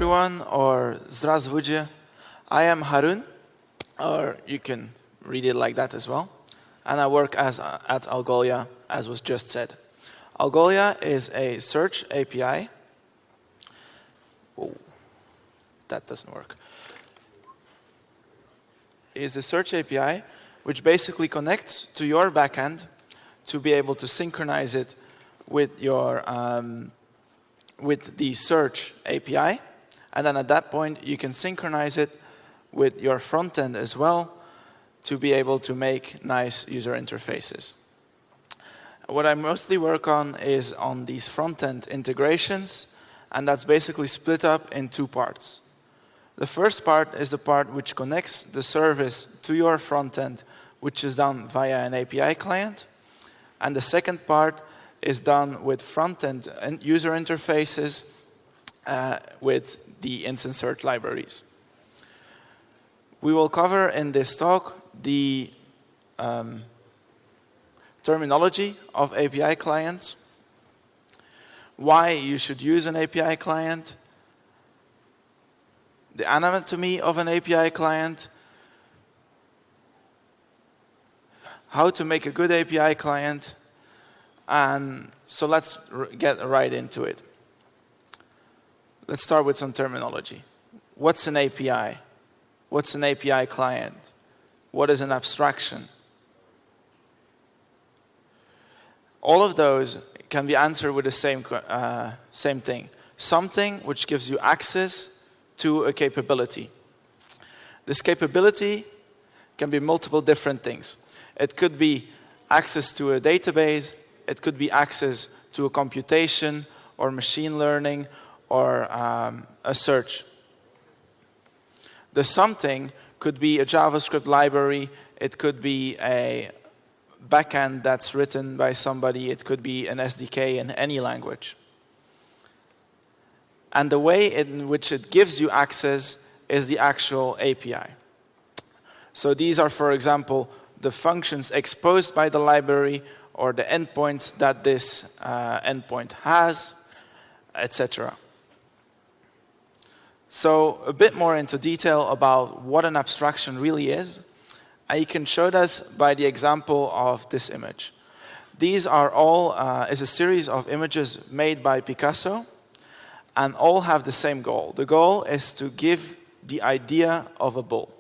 everyone, or Zdravstvuyte. I am Haroen, or you can read it like that as well. And I work at Algolia, as was just said. Algolia is a search API. Oh, that doesn't work. Is a search API which basically connects to your backend to be able to synchronize it with your with the search API, and then at that point you can synchronize it with your front end as well to be able to make nice user interfaces. What I mostly work on is on these front end integrations, and that's basically split up in two parts. The first part is the part which connects the service to your front end, which is done via an API client, and the second part is done with front-end and user interfaces with the instance search libraries. We will cover in this talk the terminology of API clients, why you should use an API client, the anatomy of an API client, how to make a good API client, and so let's get right into it. Let's start with some terminology. What's an API? What's an API client? What is an abstraction? All of those can be answered with the same thing. Something which gives you access to a capability. This capability can be multiple different things. It could be access to a database. It could be access to a computation or machine learning or a search. The something could be a JavaScript library. It could be a backend that's written by somebody. It could be an SDK in any language. And the way in which it gives you access is the actual API. So these are, for example, the functions exposed by the library, or the endpoints that this endpoint has, etc. So a bit more into detail about what an abstraction really is. I can show this by the example of this image. These are all is a series of images made by Picasso, and all have the same goal. The goal is to give the idea of a bull.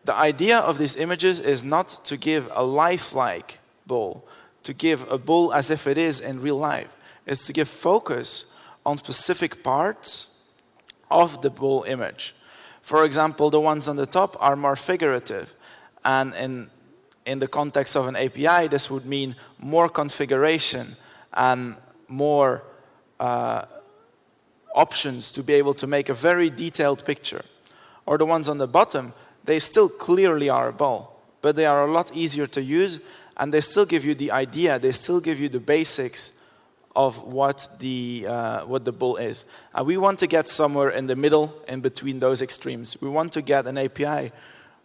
The idea of these images is not to give a lifelike bull, to give a bull as if it is in real life. It's to give focus on specific parts of the bull image. For example, the ones on the top are more figurative, and in the context of an API, this would mean more configuration and more options to be able to make a very detailed picture. Or the ones on the bottom, they still clearly are a bull, but they are a lot easier to use, and they still give you the idea, they still give you the basics of what the bull is. And we want to get somewhere in the middle, in between those extremes. We want to get an API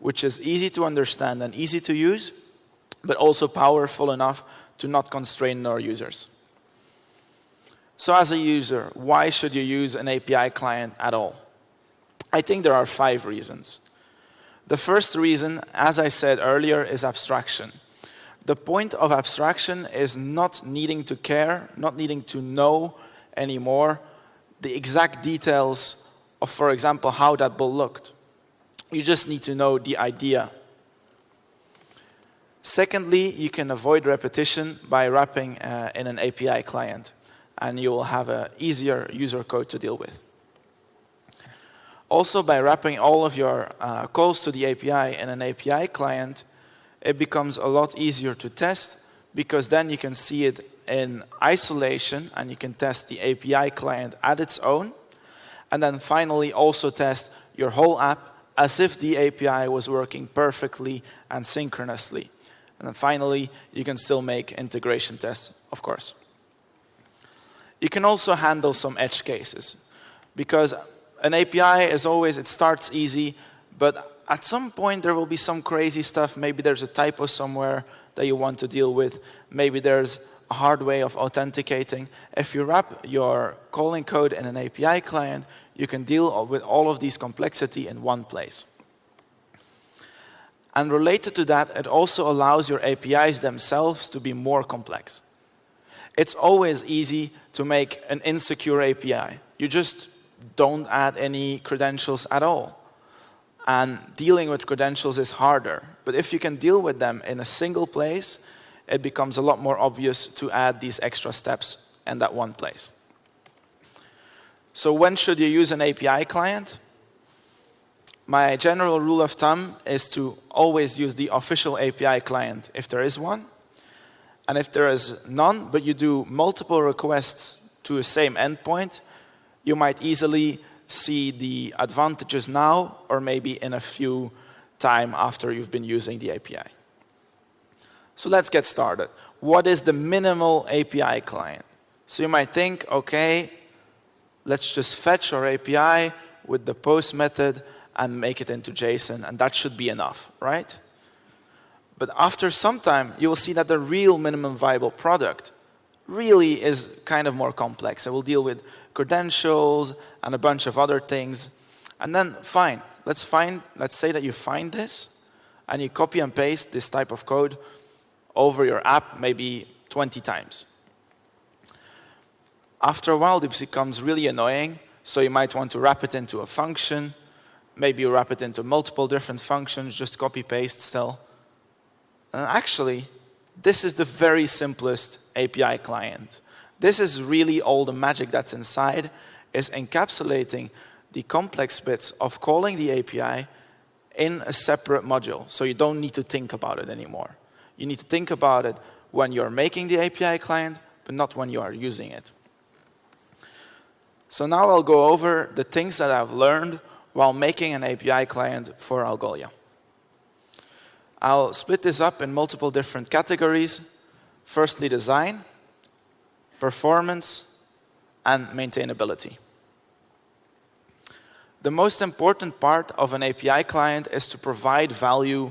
which is easy to understand and easy to use, but also powerful enough to not constrain our users. So as a user, why should you use an API client at all? I think there are 5 reasons. The first reason, as I said earlier, is abstraction. The point of abstraction is not needing to care, not needing to know anymore the exact details of, for example, how that bull looked. You just need to know the idea. Secondly, you can avoid repetition by wrapping in an API client, and you will have an easier user code to deal with. Also, by wrapping all of your calls to the API in an API client, it becomes a lot easier to test, because then you can see it in isolation and you can test the API client at its own, and then finally also test your whole app as if the API was working perfectly and synchronously. And then finally, you can still make integration tests, of course. You can also handle some edge cases, because an API is always, it starts easy, but at some point there will be some crazy stuff. Maybe there's a typo somewhere that you want to deal with. Maybe there's a hard way of authenticating. If you wrap your calling code in an API client, you can deal with all of these complexity in one place. And related to that, it also allows your APIs themselves to be more complex. It's always easy to make an insecure API. You just don't add any credentials at all. And dealing with credentials is harder. But if you can deal with them in a single place, it becomes a lot more obvious to add these extra steps in that one place. So when should you use an API client? My general rule of thumb is to always use the official API client if there is one. And if there is none, but you do multiple requests to a same endpoint, you might easily see the advantages now or maybe in a few time after you've been using the API. So let's get started. What is the minimal API client? So you might think, okay, let's just fetch our API with the post method and make it into JSON, and that should be enough, right? But after some time, you will see that the real minimum viable product really is kind of more complex. It will deal with credentials and a bunch of other things. And then, fine, let's say that you find this, and you copy and paste this type of code over your app maybe 20 times. After a while, this becomes really annoying, so you might want to wrap it into a function. Maybe you wrap it into multiple different functions, just copy-paste still. And actually, this is the very simplest API client. This is really all the magic that's inside, is encapsulating the complex bits of calling the API in a separate module. So you don't need to think about it anymore. You need to think about it when you're making the API client, but not when you are using it. So now I'll go over the things that I've learned while making an API client for Algolia. I'll split this up in multiple different categories. Firstly, design, performance, and maintainability. The most important part of an API client is to provide value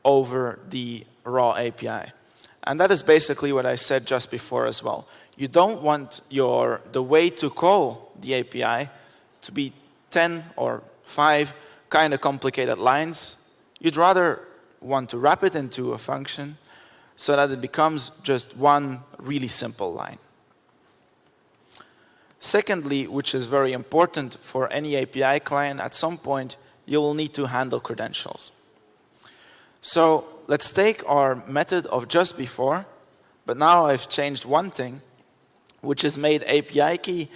over the raw API. And that is basically what I said just before as well. You don't want the way to call the API to be 10 or 5 kind of complicated lines. You'd rather want to wrap it into a function so that it becomes just one really simple line. Secondly, which is very important for any API client, at some point you will need to handle credentials. So let's take our method of just before, but now I've changed one thing, which is made API key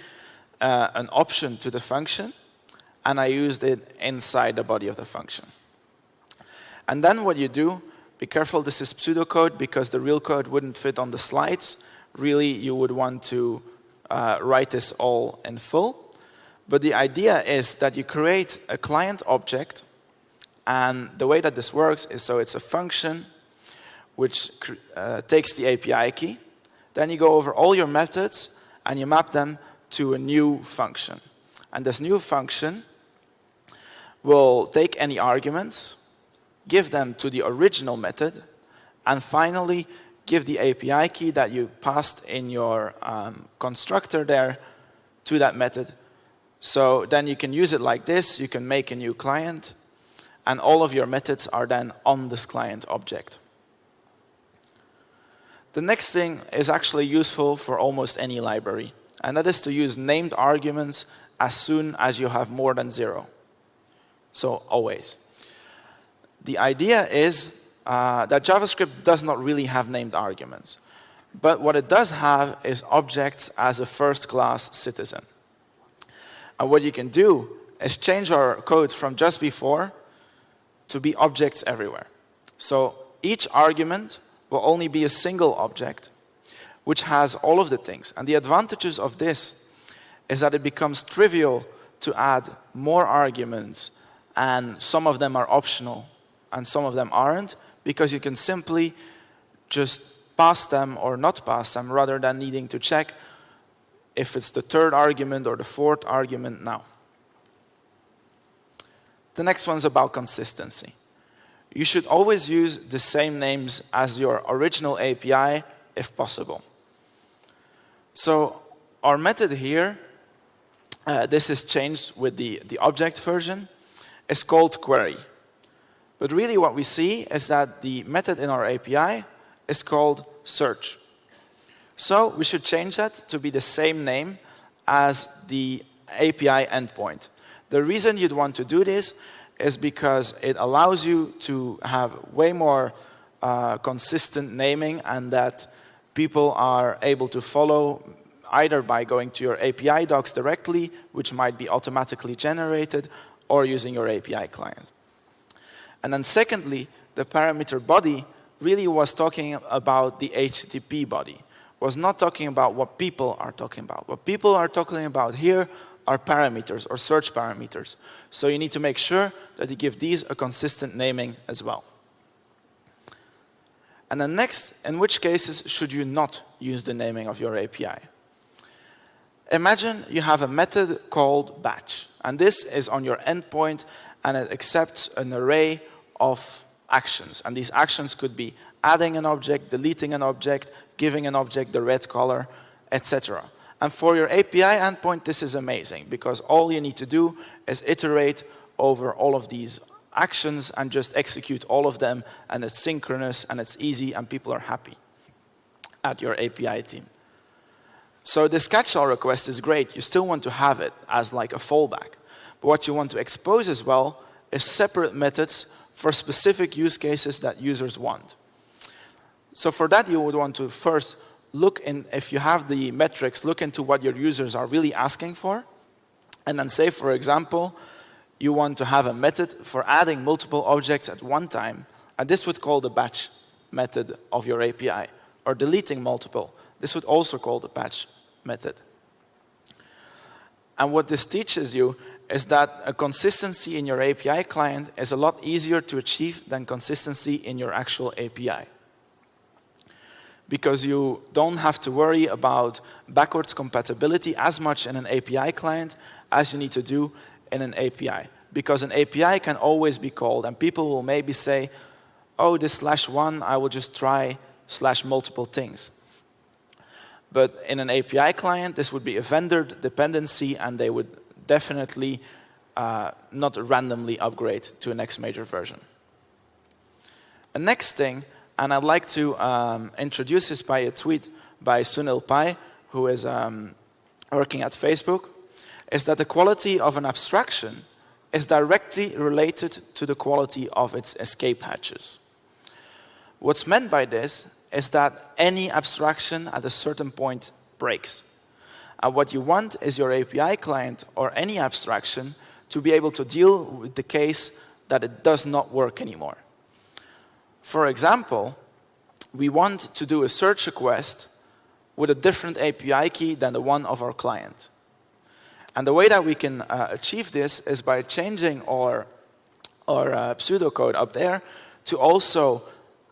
an option to the function, and I used it inside the body of the function. And then what you do, be careful, this is pseudocode because the real code wouldn't fit on the slides. Really, you would want to write this all in full. But the idea is that you create a client object, and the way that this works is so it's a function which takes the API key. Then you go over all your methods, and you map them to a new function. And this new function will take any arguments, give them to the original method, and finally give the API key that you passed in your constructor there to that method. So then you can use it like this. You can make a new client, and all of your methods are then on this client object. The next thing is actually useful for almost any library, and that is to use named arguments as soon as you have more than 0. So always. The idea is that JavaScript does not really have named arguments. But what it does have is objects as a first-class citizen. And what you can do is change our code from just before to be objects everywhere. So each argument will only be a single object, which has all of the things. And the advantages of this is that it becomes trivial to add more arguments, and some of them are optional, and some of them aren't, because you can simply just pass them or not pass them, rather than needing to check if it's the third argument or the fourth argument now. The next one's about consistency. You should always use the same names as your original API if possible. So our method here this is changed with the object version, is called query. But really what we see is that the method in our API is called search. So we should change that to be the same name as the API endpoint. The reason you'd want to do this is because it allows you to have way more consistent naming, and that people are able to follow either by going to your API docs directly, which might be automatically generated, or using your API client. And then secondly, the parameter body really was talking about the HTTP body, was not talking about what people are talking about. What people are talking about here are parameters or search parameters. So you need to make sure that you give these a consistent naming as well. And then next, in which cases should you not use the naming of your API? Imagine you have a method called batch, and this is on your endpoint, and it accepts an array of actions. And these actions could be adding an object, deleting an object, giving an object the red color, etc. And for your API endpoint, this is amazing, because all you need to do is iterate over all of these actions and just execute all of them, and it's synchronous and it's easy and people are happy at your API team. So this catch-all request is great. You still want to have it as like a fallback. But what you want to expose as well is separate methods for specific use cases that users want. So for that, you would want to first look in, if you have the metrics, look into what your users are really asking for. And then say, for example, you want to have a method for adding multiple objects at one time. And this would call the batch method of your API. Or deleting multiple. This would also call the batch method. And what this teaches you is that a consistency in your API client is a lot easier to achieve than consistency in your actual API. Because you don't have to worry about backwards compatibility as much in an API client as you need to do in an API. Because an API can always be called, and people will maybe say, oh, this /1, I will just try /multiple things. But in an API client, this would be a vendor dependency, and they would definitely not randomly upgrade to a next major version. The next thing, and I'd like to introduce this by a tweet by Sunil Pai, who is working at Facebook, is that the quality of an abstraction is directly related to the quality of its escape hatches. What's meant by this is that any abstraction at a certain point breaks. And what you want is your API client or any abstraction to be able to deal with the case that it does not work anymore. For example, we want to do a search request with a different API key than the one of our client. And the way that we can achieve this is by changing our pseudocode up there to also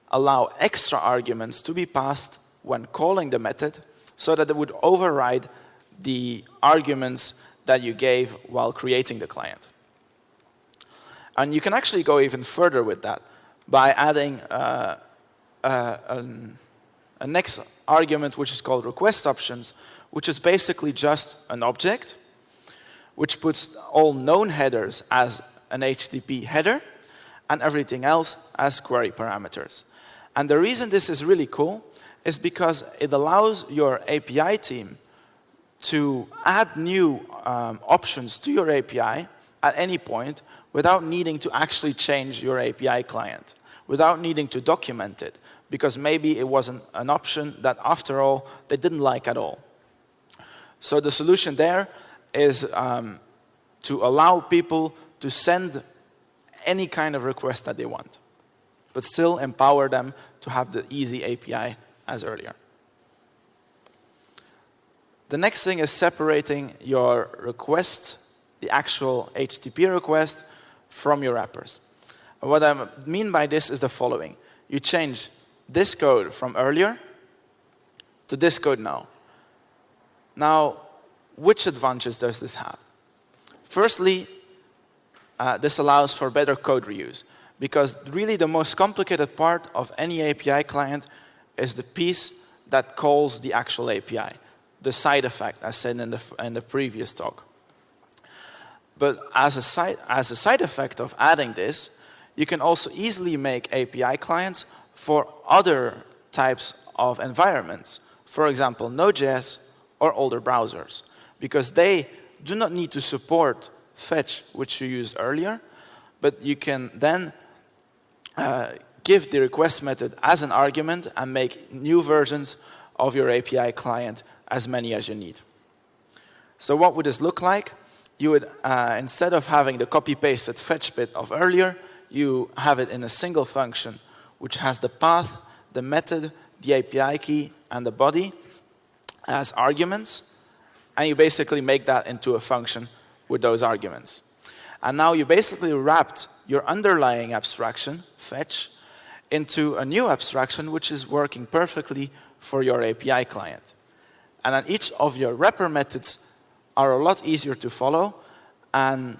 allow extra arguments to be passed when calling the method, so that it would override the arguments that you gave while creating the client. And you can actually go even further with that by adding a next argument, which is called request options, which is basically just an object which puts all known headers as an HTTP header and everything else as query parameters. And the reason this is really cool is because it allows your API team to add new options to your API at any point without needing to actually change your API client, without needing to document it, because maybe it wasn't an option that, after all, they didn't like at all. So the solution there is to allow people to send any kind of request that they want, but still empower them to have the easy API as earlier. The next thing is separating your request, the actual HTTP request, from your wrappers. And what I mean by this is the following. You change this code from earlier to this code now. Now, which advantages does this have? Firstly, this allows for better code reuse, because really the most complicated part of any API client is the piece that calls the actual API, the side effect, as said in the previous talk. But as a side effect of adding this, you can also easily make API clients for other types of environments. For example, Node.js or older browsers, because they do not need to support fetch, which you used earlier, but you can then give the request method as an argument and make new versions of your API client, as many as you need. So what would this look like? You would, instead of having the copy-pasted fetch bit of earlier, you have it in a single function, which has the path, the method, the API key, and the body as arguments, and you basically make that into a function with those arguments. And now you basically wrapped your underlying abstraction, fetch, into a new abstraction which is working perfectly for your API client. And then each of your wrapper methods are a lot easier to follow, and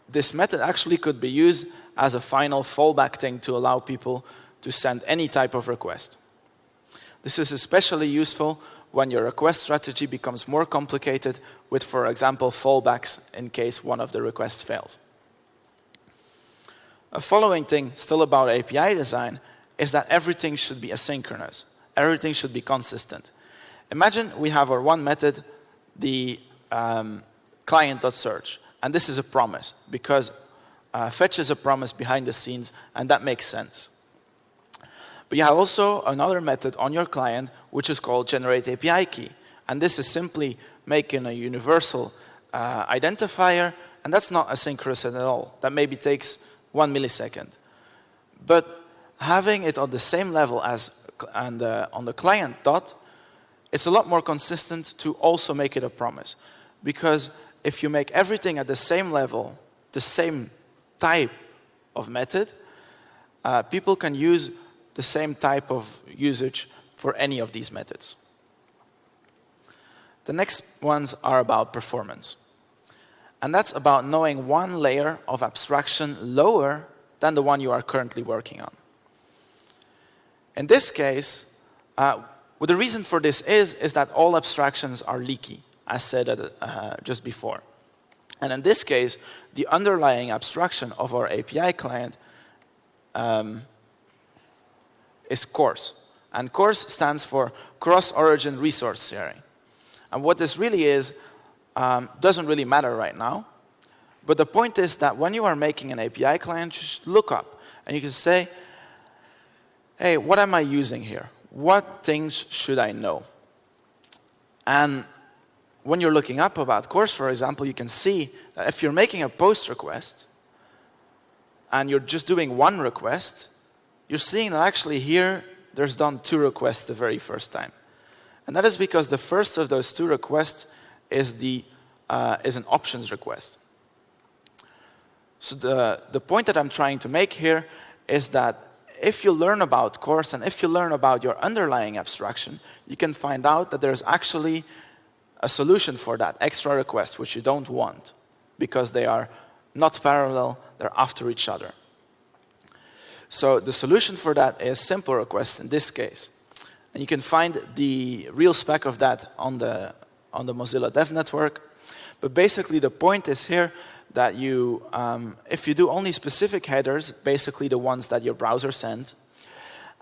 this method actually could be used as a final fallback thing to allow people to send any type of request. This is especially useful when your request strategy becomes more complicated with, for example, fallbacks in case one of the requests fails. A following thing still about API design is that everything should be asynchronous. Everything should be consistent. Imagine we have our one method, the client.search, and this is a promise because fetch is a promise behind the scenes, and that makes sense. But you have also another method on your client which is called generate API key, and this is simply making a universal identifier, and that's not asynchronous at all. That maybe takes 1 millisecond. But having it on the same level as on the client dot, it's a lot more consistent to also make it a promise. Because if you make everything at the same level, the same type of method, people can use the same type of usage for any of these methods. The next ones are about performance. And that's about knowing one layer of abstraction lower than the one you are currently working on. In this case, well, the reason for this is that all abstractions are leaky, as said just before. And in this case, the underlying abstraction of our API client is CORS. And CORS stands for Cross-Origin Resource Sharing. And what this really is doesn't really matter right now. But the point is that when you are making an API client, you should look up and you can say, hey, what am I using here? What things should I know? And when you're looking up about CORS, for example, you can see that if you're making a post request and you're just doing one request, you're seeing that actually here there's done 2 requests the very first time. And that is because the first of those 2 requests is an options request. So the point that I'm trying to make here is that if you learn about CORS and if you learn about your underlying abstraction, you can find out that there's actually a solution for that extra request, which you don't want, because they are not parallel, they're after each other. So the solution for that is SimpleRequests in this case. And you can find the real spec of that on the Mozilla Dev Network. But basically the point is here that you, if you do only specific headers, basically the ones that your browser sends,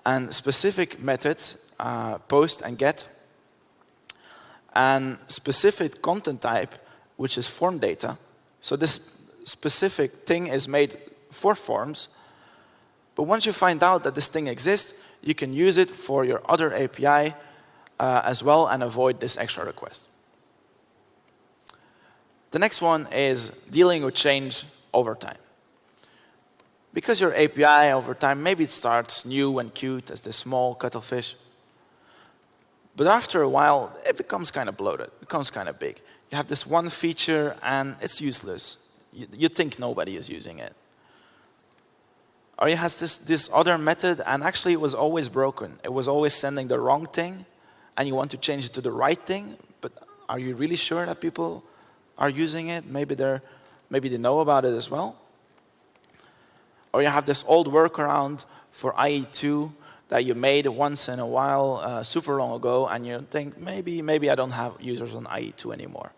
and specific methods, post and get, and specific content type, which is form data. So this specific thing is made for forms. But once you find out that this thing exists, you can use it for your other API as well and avoid this extra request. The next one is dealing with change over time. Because your API over time, maybe it starts new and cute as this small cuttlefish. But after a while, it becomes kind of bloated. It becomes kind of big. You have this one feature and it's useless. You think nobody is using it. Or it has this other method and actually it was always broken. It was always sending the wrong thing and you want to change it to the right thing, but are you really sure that people are using it? Maybe they know about it as well. Or you have this old workaround for IE2 that you made once in a while, super long ago, and you think maybe I don't have users on IE2 anymore.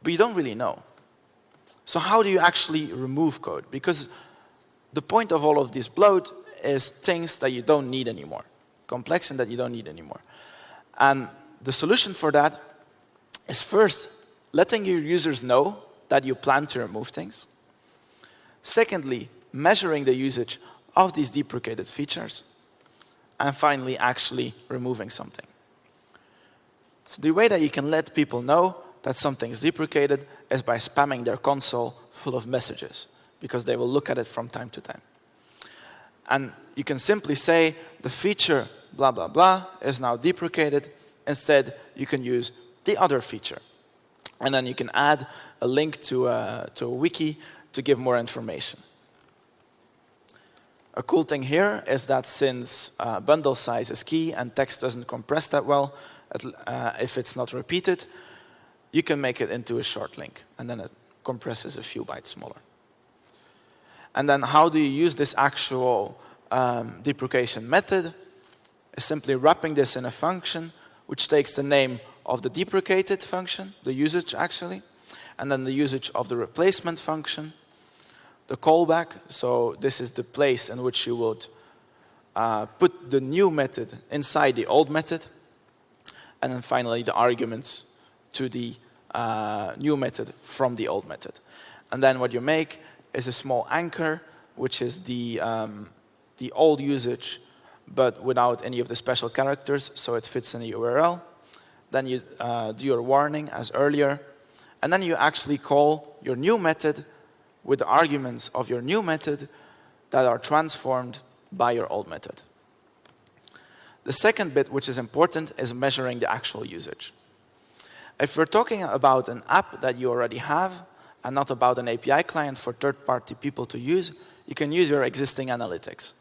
but you don't really know. So how do you actually remove code? Because the point of all of this bloat is things that you don't need anymore, complexion that you don't need anymore. And the solution for that is first, letting your users know that you plan to remove things. Secondly, measuring the usage of these deprecated features. And finally, actually removing something. So the way that you can let people know that something is deprecated is by spamming their console full of messages, because they will look at it from time to time. And you can simply say, the feature blah, blah, blah is now deprecated. Instead, you can use the other feature. And then you can add a link to a wiki to give more information. A cool thing here is that since bundle size is key and text doesn't compress that well, if it's not repeated, you can make it into a short link, and then it compresses a few bytes smaller. And then how do you use this actual deprecation method? Is simply wrapping this in a function which takes the name of the deprecated function, the usage actually, and then the usage of the replacement function, the callback, so this is the place in which you would put the new method inside the old method, and then finally the arguments to the new method from the old method. And then what you make is a small anchor, which is the old usage, but without any of the special characters, so it fits in the URL. Then you do your warning as earlier, and then you actually call your new method with the arguments of your new method that are transformed by your old method. The second bit, which is important, is measuring the actual usage. If we're talking about an app that you already have, and not about an API client for third-party people to use, you can use your existing analytics.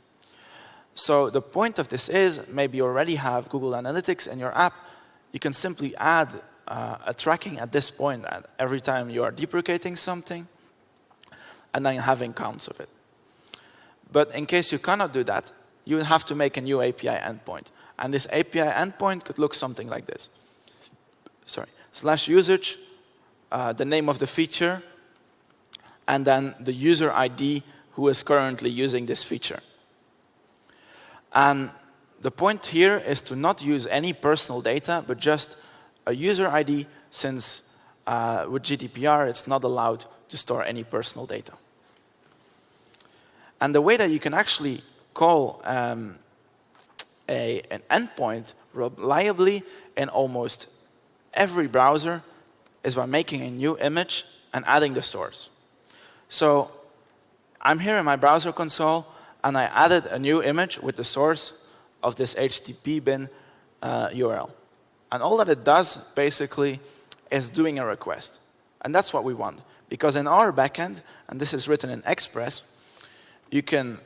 So the point of this is, maybe you already have Google Analytics in your app, you can simply add a tracking at this point every time you are deprecating something, and then having counts of it. But in case you cannot do that, you will have to make a new API endpoint. And this API endpoint could look something like this. Sorry, /usage, the name of the feature, and then the user ID who is currently using this feature. And the point here is to not use any personal data, but just a user ID, since with GDPR it's not allowed to store any personal data. And the way that you can actually call an endpoint reliably in almost every browser is by making a new image and adding the source. So I'm here in my browser console, and I added a new image with the source of this HTTP bin URL. And all that it does, basically, is doing a request. And that's what we want. Because in our backend, and this is written in Express, you can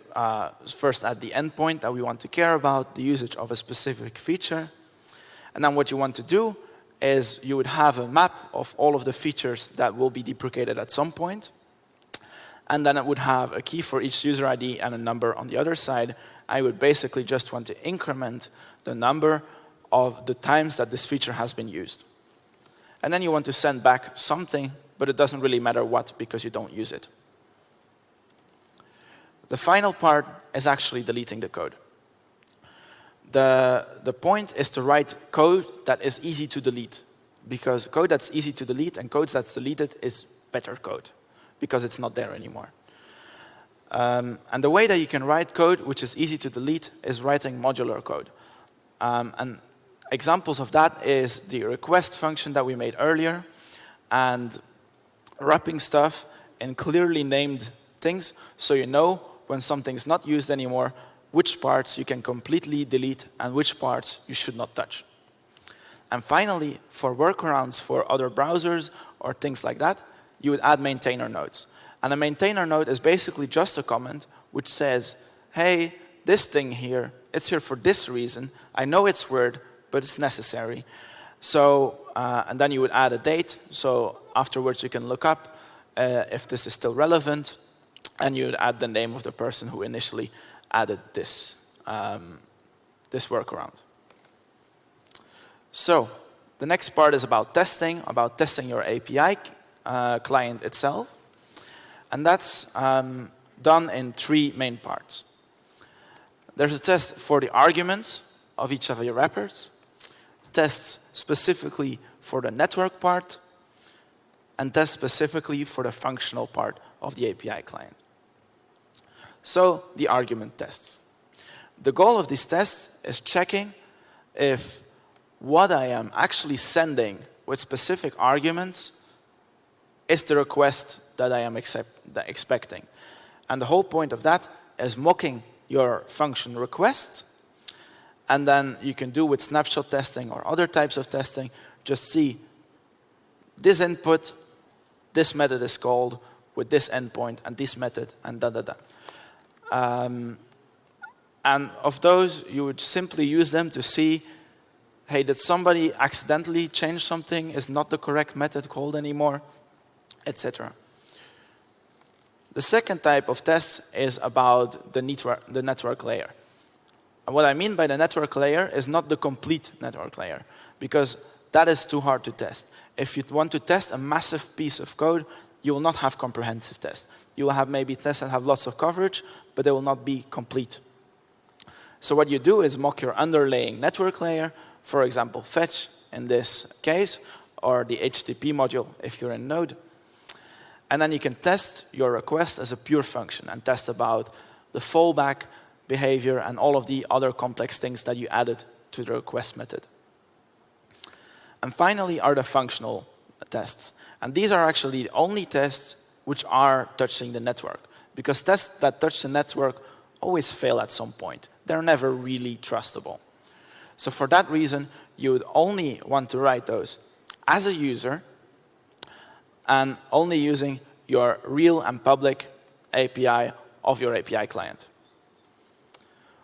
first add the endpoint that we want to care about, the usage of a specific feature. And then what you want to do is you would have a map of all of the features that will be deprecated at some point. And then it would have a key for each user ID and a number on the other side. I would basically just want to increment the number of the times that this feature has been used. And then you want to send back something, but it doesn't really matter what, because you don't use it. The final part is actually deleting the code. The point is to write code that is easy to delete, because code that's easy to delete and code that's deleted is better code, because it's not there anymore. And the way that you can write code which is easy to delete is writing modular code. And examples of that is the request function that we made earlier, and wrapping stuff in clearly named things, so you know when something's not used anymore, which parts you can completely delete and which parts you should not touch. And finally, for workarounds for other browsers or things like that, you would add maintainer nodes. And a maintainer node is basically just a comment which says, hey, this thing here, it's here for this reason. I know it's weird, but it's necessary. So, and then you would add a date. So afterwards you can look up if this is still relevant. And you would add the name of the person who initially added this, this workaround. So the next part is about testing your API client itself. And that's done in 3 main parts. There's a test for the arguments of each of your wrappers, tests specifically for the network part, and tests specifically for the functional part of the API client. So, the argument tests. The goal of these tests is checking if what I am actually sending with specific arguments is the request that I am expecting. And the whole point of that is mocking your function request, and then you can do with snapshot testing or other types of testing, just see this input, this method is called with this endpoint, and this method, and da-da-da. And of those, you would simply use them to see, hey, did somebody accidentally change something? Is not the correct method called anymore? Etc. The second type of test is about the network layer. And what I mean by the network layer is not the complete network layer, because that is too hard to test. If you want to test a massive piece of code, you will not have comprehensive tests. You will have maybe tests that have lots of coverage, but they will not be complete. So what you do is mock your underlying network layer, for example, fetch in this case, or the HTTP module if you're in Node. And then you can test your request as a pure function and test about the fallback behavior and all of the other complex things that you added to the request method. And finally are the functional tests. And these are actually the only tests which are touching the network, because tests that touch the network always fail at some point. They're never really trustable. So for that reason, you would only want to write those as a user and only using your real and public API of your API client.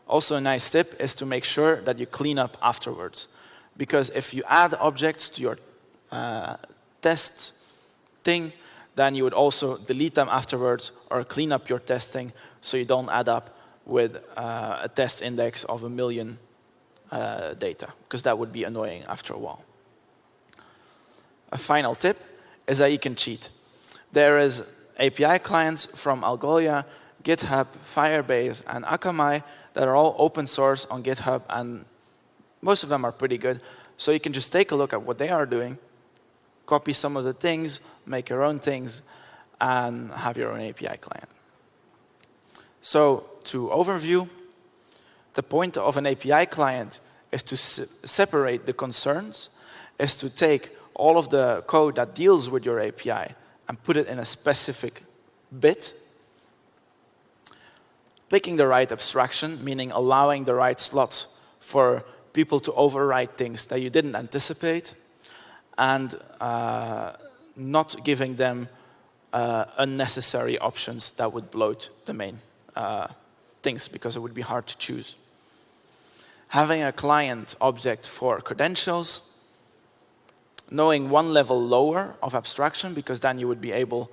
Also, a nice tip is to make sure that you clean up afterwards. Because if you add objects to your test thing, then you would also delete them afterwards or clean up your testing so you don't add up with a test index of 1 million data, because that would be annoying after a while. A final tip is that you can cheat. There is API clients from Algolia, GitHub, Firebase, and Akamai that are all open source on GitHub, and most of them are pretty good. So you can just take a look at what they are doing, copy some of the things, make your own things, and have your own API client. So to overview, the point of an API client is to separate the concerns, is to take all of the code that deals with your API and put it in a specific bit, picking the right abstraction, meaning allowing the right slots for people to overwrite things that you didn't anticipate, and not giving them unnecessary options that would bloat the main things, because it would be hard to choose. Having a client object for credentials, knowing one level lower of abstraction, because then you would be able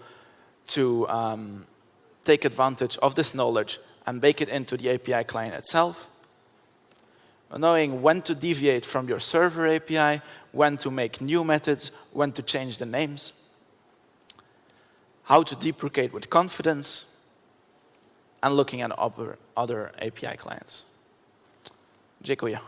to take advantage of this knowledge and bake it into the API client itself. Knowing when to deviate from your server API, when to make new methods, when to change the names. How to deprecate with confidence, and looking at other API clients. Dziękuję.